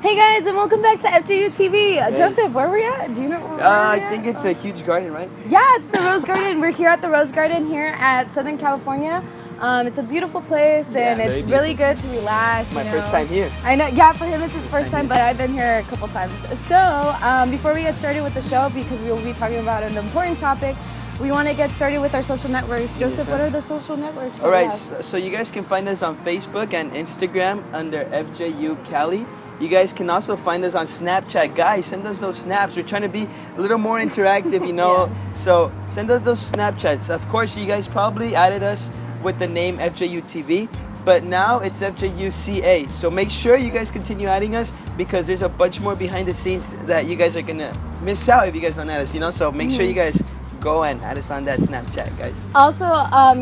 Hey guys, and welcome back to FJU TV. Hey. Joseph, where are we at? Do you know where we're at? I think it's a huge garden, right? Yeah, it's the Rose Garden. We're here at the Rose Garden here at Southern California. It's a beautiful place, and it's really good to relax. My first time here. I know. Yeah, for him it's his first time, but I've been here a couple times. So before we get started with the show, because we will be talking about an important topic, we want to get started with our social networks. Joseph, what are the social networks? All right, so you guys can find us on Facebook and Instagram under FJU Cali. You guys can also find us on Snapchat. Guys, send us those snaps. We're trying to be a little more interactive, you know. So send us those Snapchats. Of course, you guys probably added us with the name FJU TV, but now it's FJU CA. So make sure you guys continue adding us, because there's a bunch more behind the scenes that you guys are gonna miss out if you guys don't add us, you know. So make sure you guys go and add us on that Snapchat, guys. Also,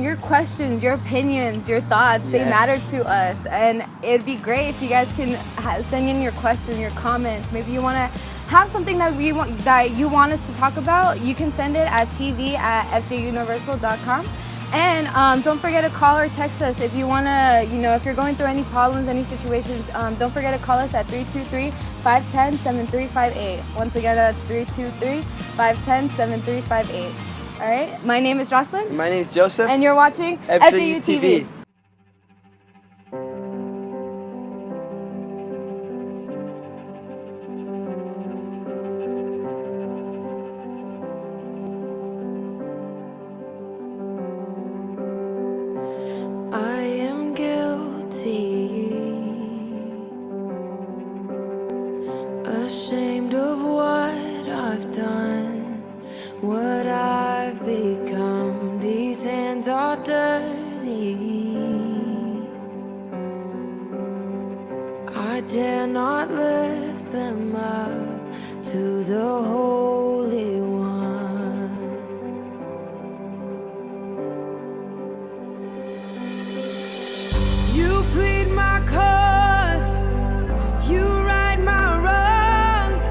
your questions, your opinions, your thoughts, they matter to us, and it'd be great if you guys can send in your questions, your comments. Maybe you want to have something that you want us to talk about. You can send it at tv@fjuniversal.com. And don't forget to call or text us if you want to, if you're going through any problems, any situations, don't forget to call us at 323-510-7358. Once again, that's 323-510-7358. All right, my name is Jocelyn. My name is Joseph. And you're watching FJU TV. Ashamed of what I've done, what I've become. These hands are dirty. I dare not lift them up to the Holy One. You plead my cause, you right my wrongs,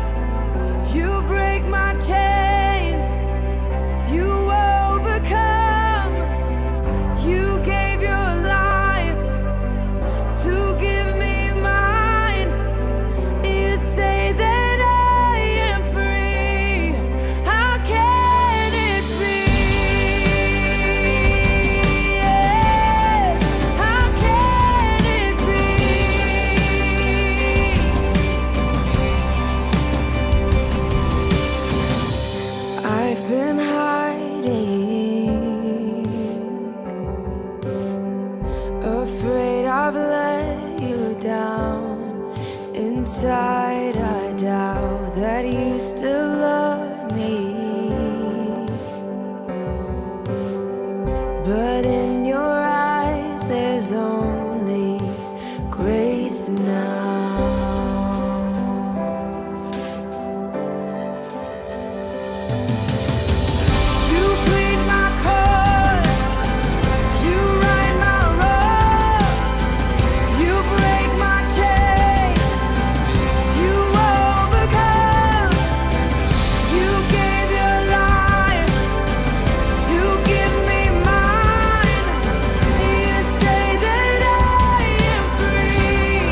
you break my chains, you overcome, you gave your life to give me mine. You say that I am free, how can it be? How can it be? I've been hiding, afraid I've let you down. Inside I doubt that you still love me, but in your eyes there's only grace now. You plead my cause, you right my wrongs, you break my chains, you overcome, you gave your life to give me mine. You say that I am free,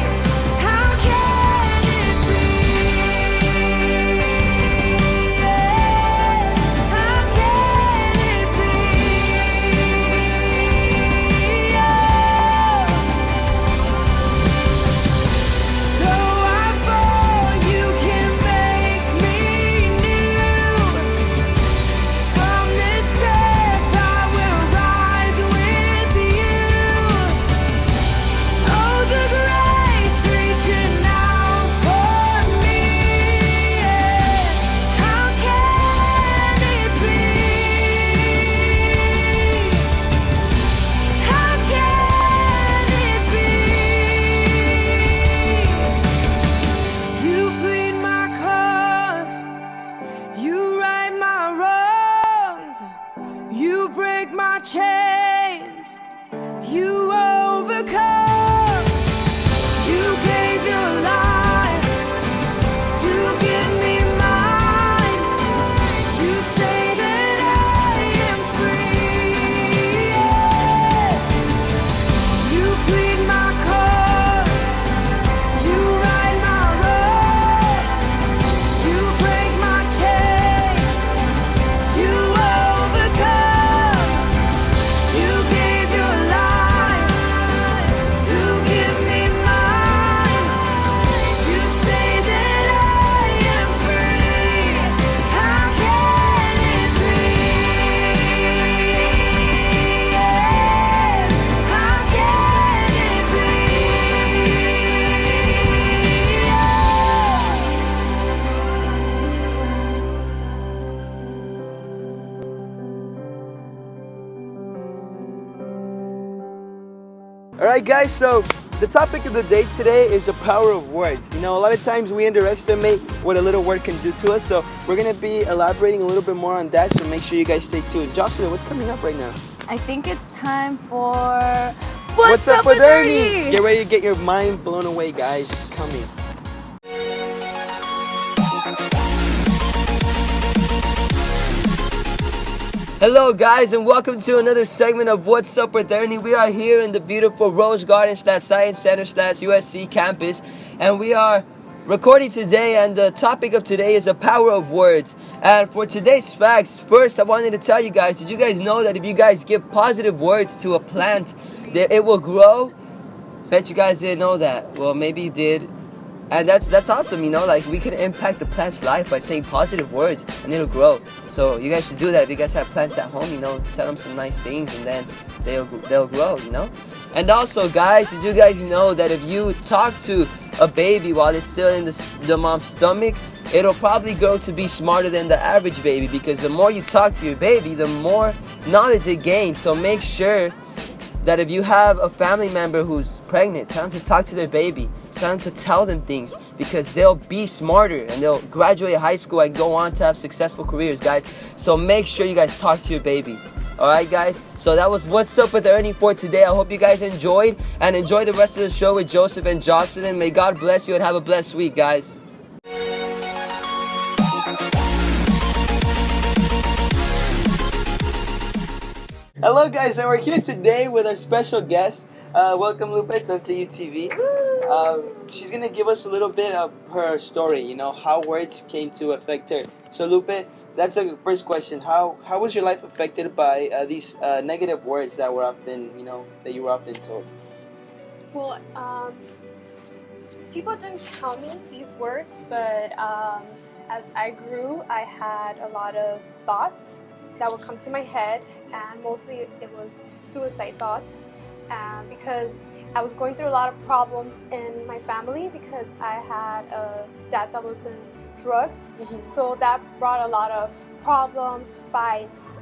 All right, guys, so the topic of the day today is the power of words. You know, a lot of times we underestimate what a little word can do to us, so we're going to be elaborating a little bit more on that, so make sure you guys stay tuned. Jocelyn, what's coming up right now? I think it's time for What's up with Ernie? Get ready to get your mind blown away, guys. It's coming. Hello guys, and welcome to another segment of What's Up with Ernie. We are here in the beautiful Rose Garden / Science Center / USC campus, and we are recording today, and the topic of today is the power of words. And for today's facts, first I wanted to tell you guys, did you guys know that if you guys give positive words to a plant, that it will grow? Bet you guys didn't know that. Well, maybe you did. And that's awesome, you know, like we can impact the plant's life by saying positive words and it'll grow. So you guys should do that. If you guys have plants at home, you know, tell them some nice things and then they'll grow, you know. And also, guys, did you guys know that if you talk to a baby while it's still in the mom's stomach, it'll probably grow to be smarter than the average baby, because the more you talk to your baby, the more knowledge it gains. So make sure that if you have a family member who's pregnant, tell them to talk to their baby. Tell them to tell them things, because they'll be smarter and they'll graduate high school and go on to have successful careers, guys. So make sure you guys talk to your babies. Alright, guys? So that was What's Up with Ernie for today. I hope you guys enjoyed, and enjoy the rest of the show with Joseph and Jocelyn. May God bless you and have a blessed week, guys. Hello guys, and we're here today with our special guest. Welcome Lupe to FJU TV. She's going to give us a little bit of her story, you know, how words came to affect her. So Lupe, that's the first question. How was your life affected by these negative words that were often, you know, that you were often told? Well, people didn't tell me these words, but as I grew, I had a lot of thoughts that would come to my head, and mostly it was suicide thoughts, because I was going through a lot of problems in my family, because I had a dad that was in drugs. So that brought a lot of problems, fights.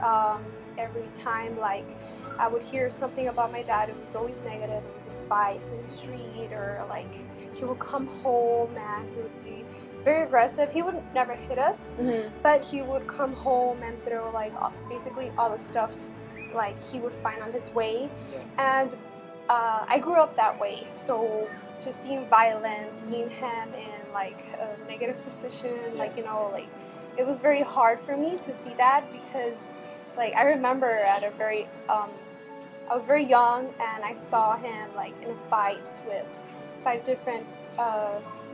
Every time, like, I would hear something about my dad, it was always negative. It was a fight in the street, or like he would come home and he would be very aggressive. He would never hit us, but he would come home and throw like basically all the stuff like he would find on his way. And I grew up that way, so just seeing violence, seeing him in like a negative position, like, you know, like it was very hard for me to see that, because like I remember at a very I was very young, and I saw him like in a fight with 5 different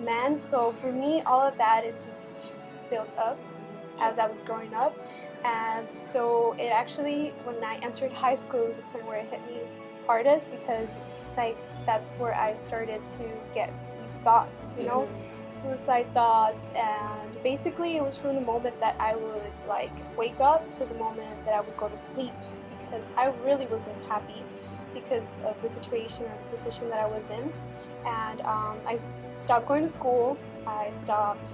men. So for me, all of that, it just built up as I was growing up. And so it actually, when I entered high school, it was the point where it hit me hardest, because like that's where I started to get these thoughts, you know, suicide thoughts. And basically it was from the moment that I would like wake up to the moment that I would go to sleep, because I really wasn't happy because of the situation or the position that I was in. And I stopped going to school. I stopped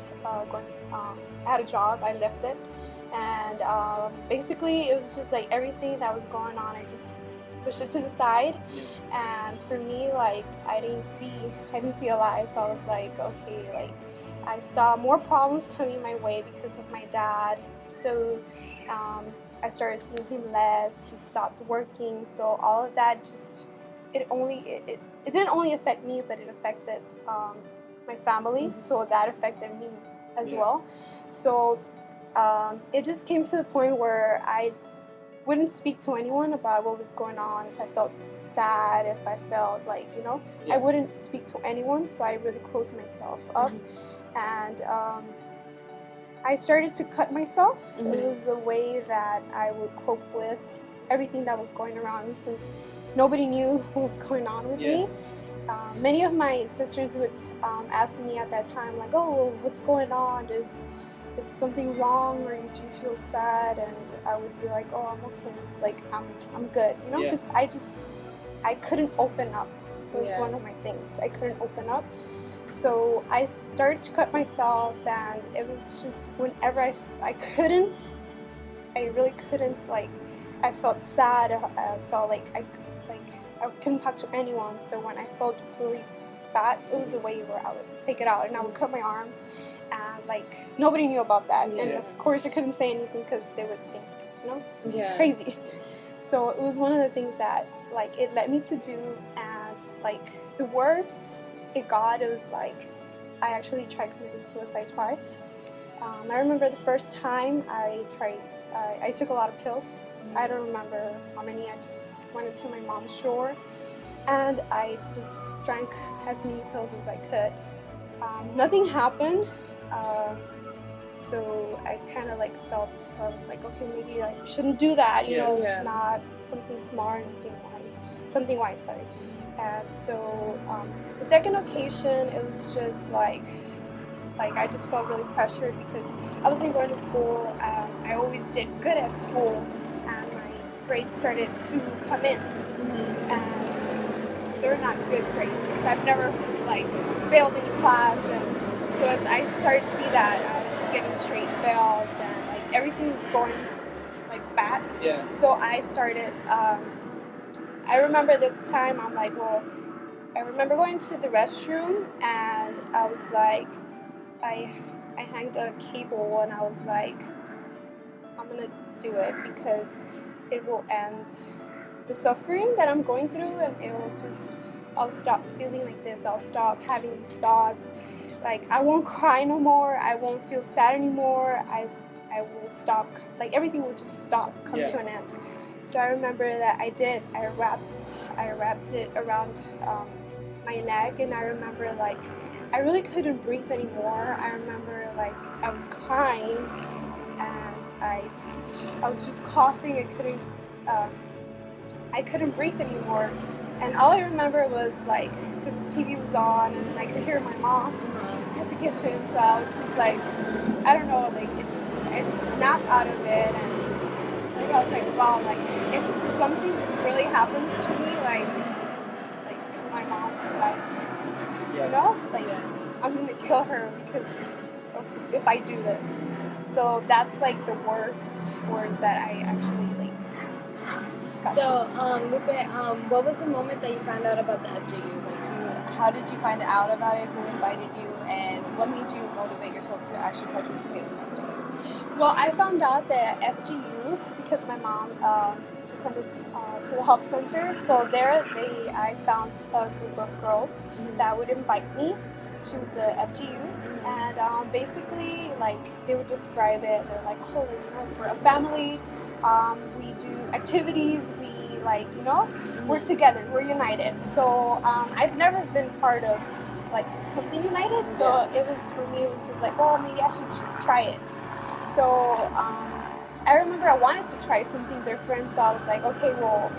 going. I had a job. I left it, and basically it was just like everything that was going on, I just pushed it to the side. And for me, like I didn't see a life. I was like, okay, like I saw more problems coming my way because of my dad. So I started seeing him less. He stopped working. So all of that just it didn't only affect me, but it affected my family. So that affected me as well. So it just came to the point where I wouldn't speak to anyone about what was going on. If I felt sad, if I felt like, you know, I wouldn't speak to anyone. So I really closed myself up. And I started to cut myself. It was a way that I would cope with everything that was going around me, since nobody knew what was going on with me. Many of my sisters would ask me at that time, like, oh, what's going on? Is something wrong, or do you feel sad? And I would be like, oh, I'm okay. Like, I'm good, you know, because I couldn't open up. It was one of my things. I couldn't open up. So I started to cut myself, and it was just whenever I couldn't, I really couldn't, like, I felt sad. I felt like I couldn't talk to anyone. So when I felt really bad, it was a way where I would take it out and I would cut my arms, and like nobody knew about that. Yeah. And of course I couldn't say anything because they would think, you know, Yeah. crazy. So it was one of the things that like it led me to do. And like the worst it got, it was like I actually tried committing suicide twice. I remember the first time I tried, I took a lot of pills. I don't remember how many. I just went into my mom's drawer and I just drank as many pills as I could. Nothing happened. So I kind of like felt, I was like, okay, maybe I shouldn't do that. You know, Yeah. it's not something smart, something wise, sorry. And so the second occasion, it was just like I just felt really pressured because I wasn't going to school. I always did good at school, and my grades started to come in, and they're not good grades. I've never like failed any class, and so as I started to see that, I was getting straight fails, and like everything was going like bad. Yeah. So I started. I remember this time. I'm like, well, I remember going to the restroom, and I was like, I hanged a cable, and I was like, I'm gonna do it because it will end the suffering that I'm going through, and it will just, I'll stop feeling like this. I'll stop having these thoughts. Like I won't cry no more. I won't feel sad anymore. I will stop. Like everything will just stop, come to an end. So I remember that I did. I wrapped it around my neck, and I remember like I really couldn't breathe anymore. I remember like I was crying, and I was just coughing. I couldn't breathe anymore, and all I remember was like, because the TV was on, and I could hear my mom at the kitchen. So I was just like, I don't know, like I just snapped out of it, and like I was like, wow, like if something really happens to me, like my mom's like, you know, like I'm gonna kill her because of if I do this. So that's like the worst that I actually like got So, to. Lupe, what was the moment that you found out about the FJU? Like, how did you find out about it? Who invited you? And what made you motivate yourself to actually participate in FJU? Well, I found out that FGU because my mom attended to the health center. So there, I found a group of girls that would invite me to the FGU, and basically, like they would describe it. They're like, oh, you know, we're a family. We do activities. We like, you know, we're together. We're united. So I've never been part of like something united. So it was for me. It was just like, oh, maybe I should try it. So I remember I wanted to try something different, so I was like, okay, well,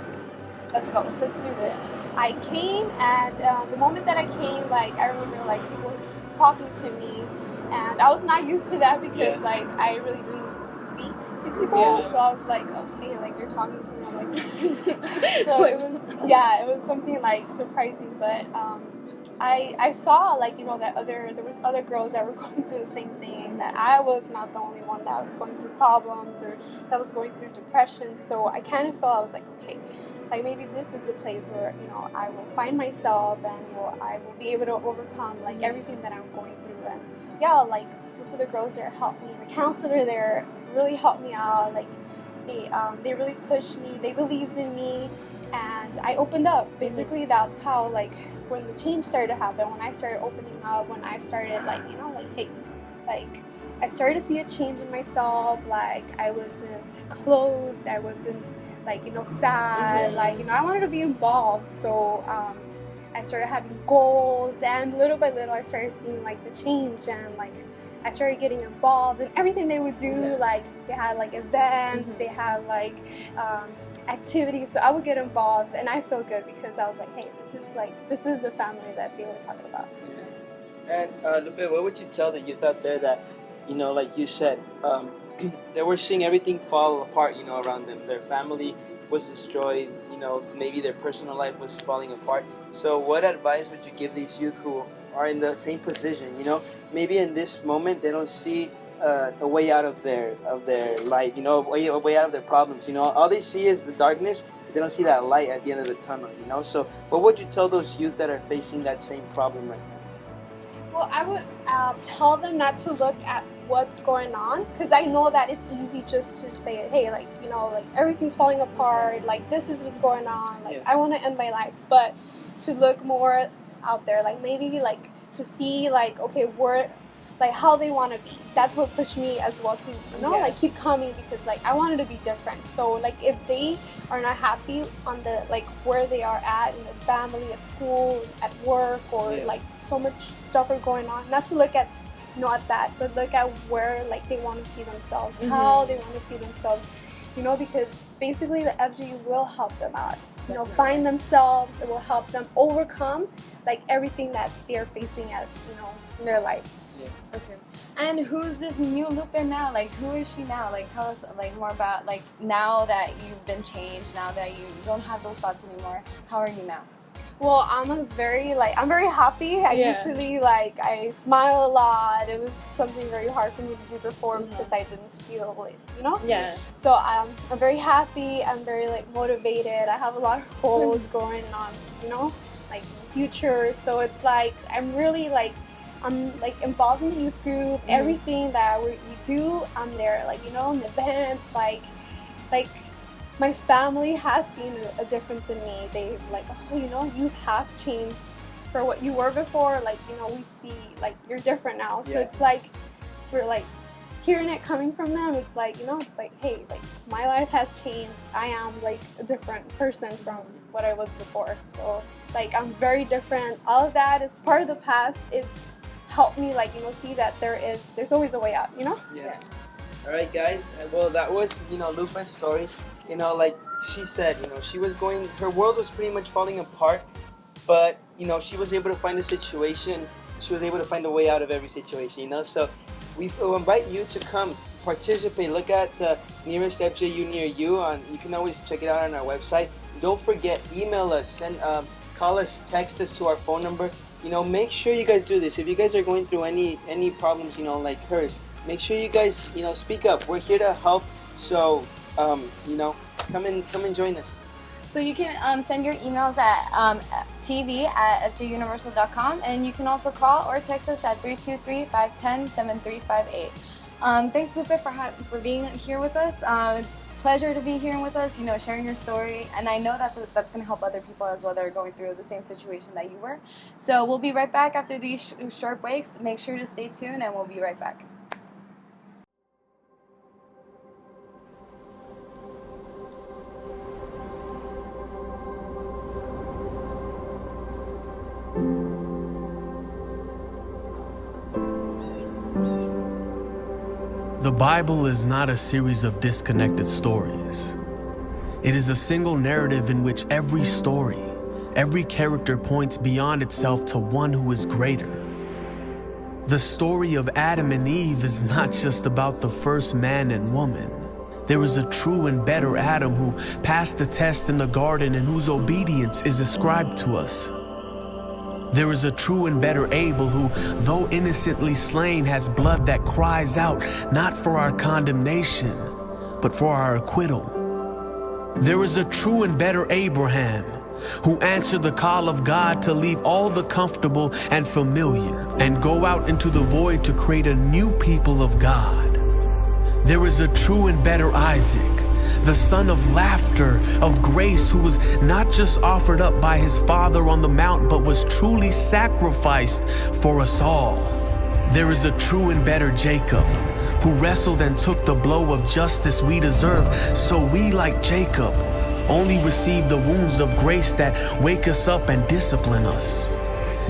let's go, let's do this. I came, and the moment that I came, like I remember like people talking to me, and I was not used to that because like I really didn't speak to people, so I was like, okay, like they're talking to me, I'm like, so it was something like surprising, but I saw like, you know, that there was other girls that were going through the same thing, that I was not the only one that was going through problems or that was going through depression. So I kind of felt, I was like, okay, like maybe this is the place where, you know, I will find myself, and I will be able to overcome like everything that I'm going through. And like most of the girls there helped me. The counselor there really helped me out. Like they really pushed me. They believed in me. And I opened up. Basically, that's how, like, when the change started to happen, when I started opening up, when I started, like, you know, like, hey, like, I started to see a change in myself. Like, I wasn't closed. I wasn't, like, you know, sad. Like, you know, I wanted to be involved. So I started having goals. And little by little, I started seeing, like, the change. And, like, I started getting involved in everything they would do. Like, they had, like, events. They had, like, activities, so I would get involved, and I feel good because I was like, hey, this is the family that they were talking about. And Lupe, what would you tell the youth out there that, you know, like you said, they were seeing everything fall apart, you know, around them? Their family was destroyed, you know, maybe their personal life was falling apart. So what advice would you give these youth who are in the same position? You know, maybe in this moment they don't see a way out of their life, you know, a way out of their problems. You know, all they see is the darkness. they don't see that light at the end of the tunnel, you know? So what would you tell those youth that are facing that same problem right now? Well, I would tell them not to look at what's going on, because I know that it's easy just to say, hey, like, you know, like everything's falling apart, like this is what's going on, like I want to end my life. But to look more out there, like maybe like to see like, okay, where, like how they want to be. That's what pushed me as well to, you know, like keep coming, because like I wanted to be different. So like if they are not happy on the like where they are at in the family, at school, at work, or like so much stuff are going on, not to look at, not that, but look at where like they want to see themselves, how they want to see themselves, you know, because basically the FJU will help them out, you know, find themselves. It will help them overcome like everything that they're facing at, you know, in their life. Okay. And who's this new Lupe now? Like, who is she now? Like, tell us like more about like now that you've been changed, now that you don't have those thoughts anymore. How are you now? Well, I'm very happy. I usually like I smile a lot. It was something very hard for me to do before because I didn't feel like, you know. Yeah. So I'm very happy. I'm very like motivated. I have a lot of goals going on, you know, like in the future. So it's like I'm really like. I'm like involved in the youth group. Everything that we do, I'm there. Like, you know, in events, like my family has seen a difference in me. They like, oh, you know, you have changed for what you were before. Like, you know, we see like you're different now. So it's like for like hearing it coming from them, it's like, you know, it's like, hey, like my life has changed. I am like a different person from what I was before. So like I'm very different. All of that is part of the past. It's help me like, you know, see that there's always a way out, you know. All right, guys, well, that was, you know, Lupe's story. You know, like she said, you know, she was going, her world was pretty much falling apart, but you know, she was able to find a situation, she was able to find a way out of every situation, you know. So we invite you to come participate. Look at the nearest FJU near you. You can always check it out on our website. Don't forget, email us, send call us, text us to our phone number. You know, make sure you guys do this. If you guys are going through any problems, you know, like hers, make sure you guys, you know, speak up. We're here to help. So, you know, come and join us. So you can send your emails at tv@fjuniversal.com, and you can also call or text us at 323-510-7358. Thanks, Lupe, for being here with us. It's a pleasure to be here with us, you know, sharing your story. And I know that that's going to help other people as well that are going through the same situation that you were. So we'll be right back after these short breaks. Make sure to stay tuned, and we'll be right back. The Bible is not a series of disconnected stories. It is a single narrative in which every story, every character points beyond itself to one who is greater. The story of Adam and Eve is not just about the first man and woman. There is a true and better Adam who passed the test in the garden and whose obedience is ascribed to us. There is a true and better Abel who, though innocently slain, has blood that cries out not for our condemnation, but for our acquittal. There is a true and better Abraham who answered the call of God to leave all the comfortable and familiar and go out into the void to create a new people of God. There is a true and better Isaac, the son of laughter, of grace, who was not just offered up by his father on the mount, but was truly sacrificed for us all. There is a true and better Jacob, who wrestled and took the blow of justice we deserve, so we, like Jacob, only receive the wounds of grace that wake us up and discipline us.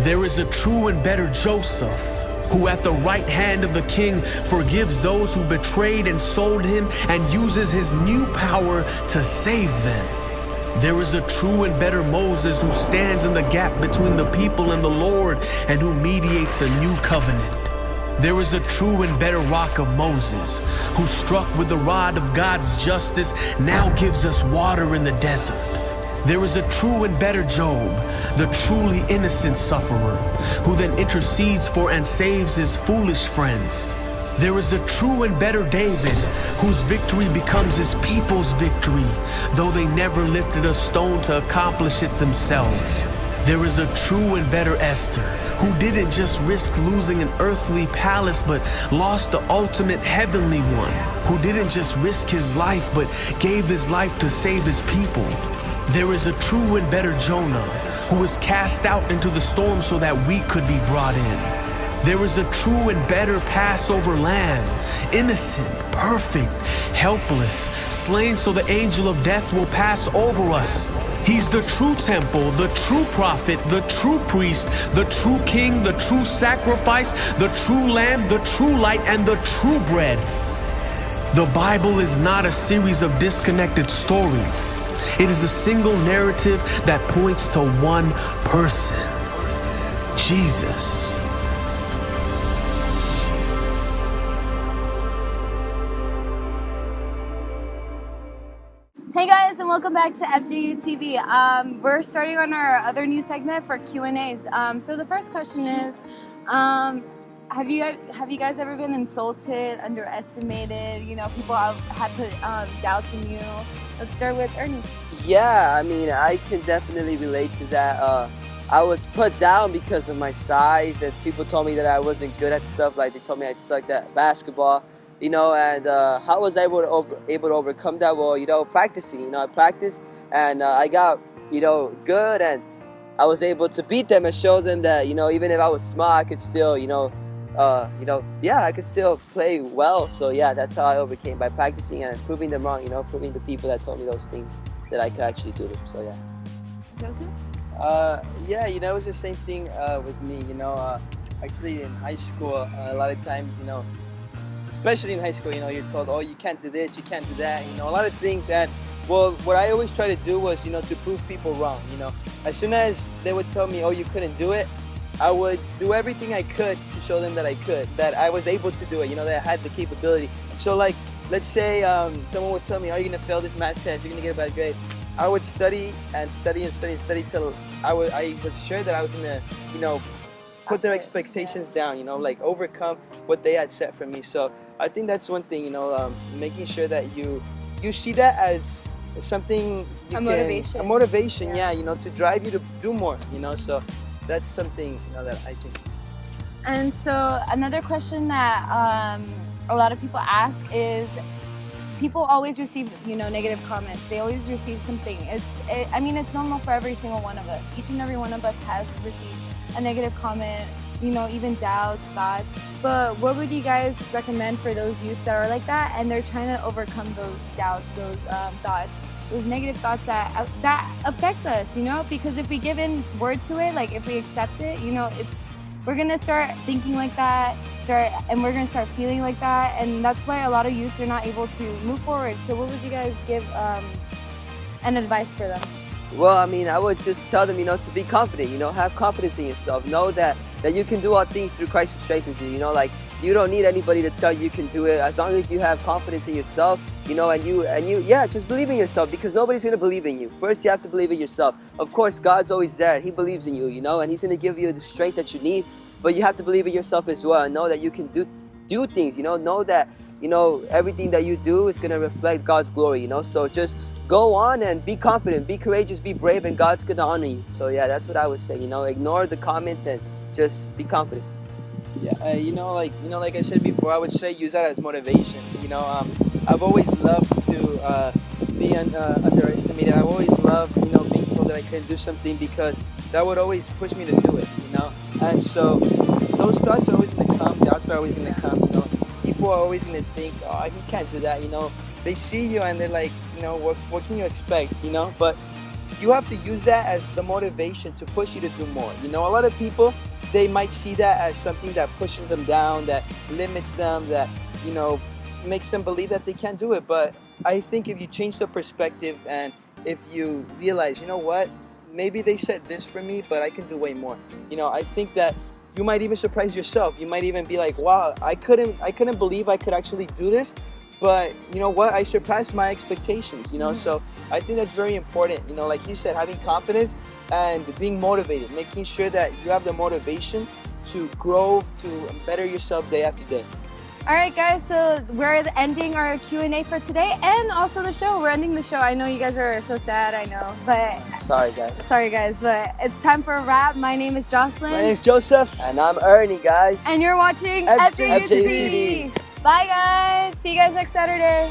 There is a true and better Joseph, who at the right hand of the king forgives those who betrayed and sold him and uses his new power to save them. There is a true and better Moses who stands in the gap between the people and the Lord and who mediates a new covenant. There is a true and better rock of Moses who, struck with the rod of God's justice, now gives us water in the desert. There is a true and better Job, the truly innocent sufferer, who then intercedes for and saves his foolish friends. There is a true and better David, whose victory becomes his people's victory, though they never lifted a stone to accomplish it themselves. There is a true and better Esther, who didn't just risk losing an earthly palace, but lost the ultimate heavenly one, who didn't just risk his life, but gave his life to save his people. There is a true and better Jonah, who was cast out into the storm so that we could be brought in. There is a true and better Passover lamb, innocent, perfect, helpless, slain so the angel of death will pass over us. He's the true temple, the true prophet, the true priest, the true king, the true sacrifice, the true lamb, the true light, and the true bread. The Bible is not a series of disconnected stories. It is a single narrative that points to one person, Jesus. Hey guys, and welcome back to FJU TV. We're starting on our other new segment for Q&As. So the first question is, have you guys ever been insulted, underestimated? You know, people had put doubts in you. Let's start with Ernie. Yeah, I mean, I can definitely relate to that. I was put down because of my size, and people told me that I wasn't good at stuff. Like, they told me I sucked at basketball. You know, and how was I able to overcome that? Well, you know, practicing. You know, I practiced, and I got, you know, good, and I was able to beat them and show them that, you know, even if I was small, I could still, I could still play well. So yeah, that's how I overcame, by practicing and proving them wrong. You know, proving the people that told me those things that I could actually do them. So yeah. Joseph? Yeah, you know, it was the same thing with me. You know, actually in high school, a lot of times, you know, especially in high school, you know, you're told, oh, you can't do this, you can't do that, you know, a lot of things. And well, what I always try to do was, you know, to prove people wrong. You know, as soon as they would tell me, oh, you couldn't do it, I would do everything I could to show them that I could, that I was able to do it, you know, that I had the capability. So like, let's say someone would tell me, oh, you're gonna fail this math test, you're gonna get a bad grade. I would study and study and study and study till I was sure that I was gonna, you know, put their expectations down, you know, like overcome what they had set for me. So I think that's one thing, you know, making sure that you see that as something you motivation. A motivation, yeah, you know, to drive you to do more, you know. So that's something, you know, that I think. And so another question that a lot of people ask is, people always receive, you know, negative comments. They always receive something. I mean, it's normal for every single one of us. Each and every one of us has received a negative comment, you know, even doubts, thoughts. But what would you guys recommend for those youths that are like that and they're trying to overcome those doubts, those thoughts, those negative thoughts that affect us, you know? Because if we give in word to it, like if we accept it, you know, we're gonna start thinking like that, and we're gonna start feeling like that, and that's why a lot of youths are not able to move forward. So what would you guys give an advice for them? Well, I mean, I would just tell them, you know, to be confident, you know, have confidence in yourself. Know that you can do all things through Christ who strengthens you, you know, like, you don't need anybody to tell you can do it. As long as you have confidence in yourself, you know, and you, yeah, just believe in yourself, because nobody's gonna believe in you. First, you have to believe in yourself. Of course, God's always there, and He believes in you, you know, and He's gonna give you the strength that you need, but you have to believe in yourself as well, and know that you can do things, you know that, you know, everything that you do is gonna reflect God's glory, you know. So just go on and be confident, be courageous, be brave, and God's gonna honor you. So yeah, that's what I would say, you know, ignore the comments and just be confident. Yeah, you know, like I said before, I would say use that as motivation. You know, I've always loved to be underestimated. I've always loved, you know, being told that I couldn't do something, because that would always push me to do it, you know. And so those thoughts are always gonna come, doubts are always gonna come, you know. People are always gonna think, oh, he can't do that, you know. They see you and they're like, you know, what can you expect, you know? But you have to use that as the motivation to push you to do more. You know, a lot of people, they might see that as something that pushes them down, that limits them, that, you know, makes them believe that they can't do it. But I think if you change the perspective, and if you realize, you know what, maybe they said this for me, but I can do way more. You know, I think that you might even surprise yourself. You might even be like, wow, I couldn't believe I could actually do this. But you know what? I surpassed my expectations, you know? Mm-hmm. So I think that's very important, you know, like you said, having confidence and being motivated, making sure that you have the motivation to grow, to better yourself day after day. All right, guys. So we're ending our Q&A for today, and also the show. We're ending the show. I know you guys are so sad. I know, but Sorry, guys. But it's time for a wrap. My name is Jocelyn. My name's Joseph. And I'm Ernie, guys. And you're watching FJU FJU TV. Bye, guys. See you guys next Saturday.